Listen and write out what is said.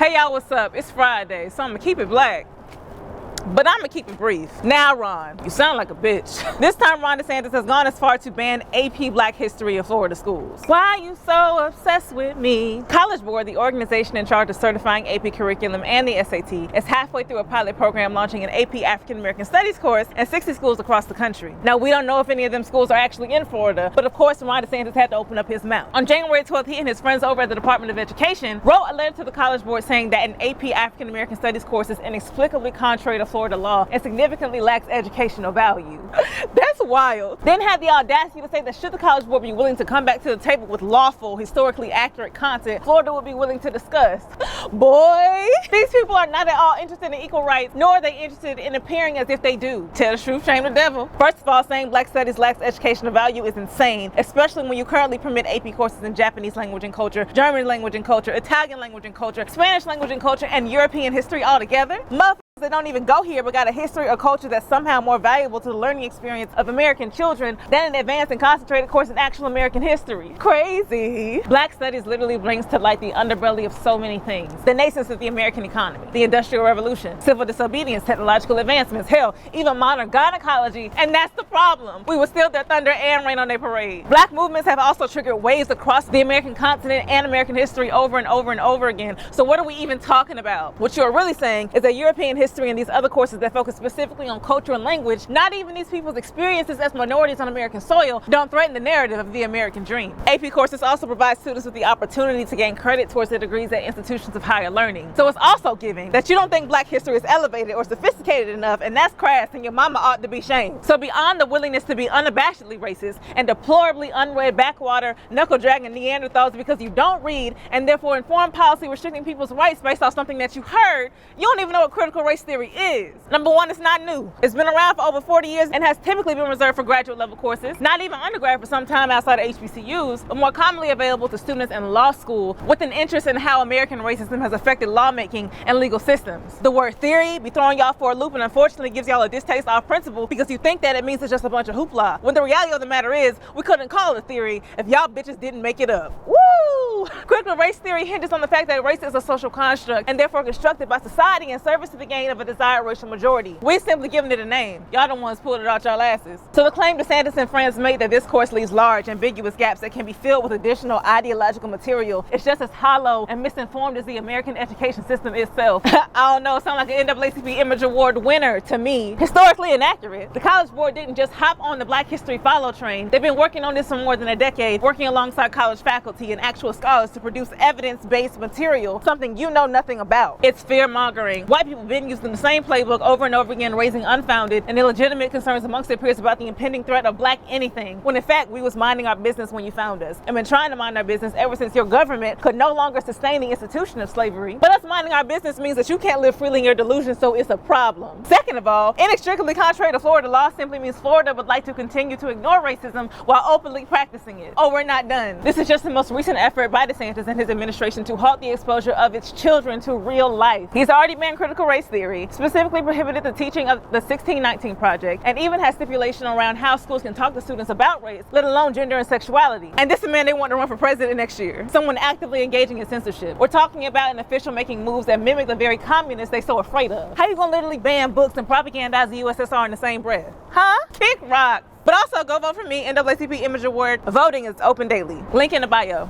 Hey y'all, what's up? It's Friday, so I'm gonna keep it black. But I'm gonna keep it brief. Now, Ron, you sound like a bitch. This time, Ron DeSantis has gone as far to ban AP Black History in Florida schools. Why are you so obsessed with me? College Board, the organization in charge of certifying AP curriculum and the SAT, is halfway through a pilot program launching an AP African American Studies course in 60 schools across the country. Now, we don't know if any of them schools are actually in Florida, but of course, Ron DeSantis had to open up his mouth. On January 12th, he and his friends over at the Department of Education wrote a letter to the College Board saying that an AP African American Studies course is inexplicably contrary to Florida law and significantly lacks educational value. That's wild. Then had the audacity to say that should the College Board be willing to come back to the table with lawful, historically accurate content, Florida would be willing to discuss. Boy, these people are not at all interested in equal rights, nor are they interested in appearing as if they do. Tell the truth, shame the devil. First of all, saying Black studies lacks educational value is insane, especially when you currently permit AP courses in Japanese language and culture, German language and culture, Italian language and culture, Spanish language and culture, and European history all together. They don't even go here but got a history or culture that's somehow more valuable to the learning experience of American children than an advanced and concentrated course in actual American history. Crazy. Black studies literally brings to light the underbelly of so many things. The nascence of the American economy, the Industrial Revolution, civil disobedience, technological advancements, hell, even modern gynecology, and that's the problem. We will steal their thunder and rain on their parade. Black movements have also triggered waves across the American continent and American history over and over and over again. So what are we even talking about? What you're really saying is that European history and these other courses that focus specifically on culture and language, not even these people's experiences as minorities on American soil, don't threaten the narrative of the American dream. AP courses also provide students with the opportunity to gain credit towards their degrees at institutions of higher learning. So it's also giving that you don't think Black history is elevated or sophisticated enough, and that's crass, and your mama ought to be shamed. So beyond the willingness to be unabashedly racist and deplorably unread backwater, knuckle-dragging Neanderthals because you don't read, and therefore inform policy restricting people's rights based off something that you heard, you don't even know what critical race theory is. Number one, it's not new. It's been around for over 40 years and has typically been reserved for graduate level courses, not even undergrad for some time outside of HBCUs, but more commonly available to students in law school with an interest in how American racism has affected lawmaking and legal systems. The word theory be throwing y'all for a loop and unfortunately gives y'all a distaste off principle because you think that it means it's just a bunch of hoopla, when the reality of the matter is we couldn't call it a theory if y'all bitches didn't make it up. Woo! Critical race theory hinges on the fact that race is a social construct and therefore constructed by society in service to the gain of a desired racial majority. We're simply giving it a name. Y'all the ones pulled it out y'all asses. So the claim DeSantis and friends made that this course leaves large, ambiguous gaps that can be filled with additional ideological material is just as hollow and misinformed as the American education system itself. I don't know, it sounds like an NAACP Image Award winner to me. Historically inaccurate. The College Board didn't just hop on the Black History follow train. They've been working on this for more than a decade, working alongside college faculty and actual scholars to produce evidence-based material, something you know nothing about. It's fear-mongering. White people have been using the same playbook over and over again, raising unfounded and illegitimate concerns amongst their peers about the impending threat of Black anything, when in fact we was minding our business when you found us, and been trying to mind our business ever since your government could no longer sustain the institution of slavery. But us minding our business means that you can't live freely in your delusion, so it's a problem. Second of all, inextricably contrary to Florida law simply means Florida would like to continue to ignore racism while openly practicing it. Oh, we're not done. This is just the most recent effort by DeSantis and his administration to halt the exposure of its children to real life. He's already banned critical race theory, specifically prohibited the teaching of the 1619 Project, and even has stipulation around how schools can talk to students about race, let alone gender and sexuality. And this is a man they want to run for president next year. Someone actively engaging in censorship. We're talking about an official making moves that mimic the very communists they so afraid of. How you gonna literally ban books and propagandize the USSR in the same breath? Huh? Kick rocks. But also go vote for me, NAACP Image Award. Voting is open daily. Link in the bio.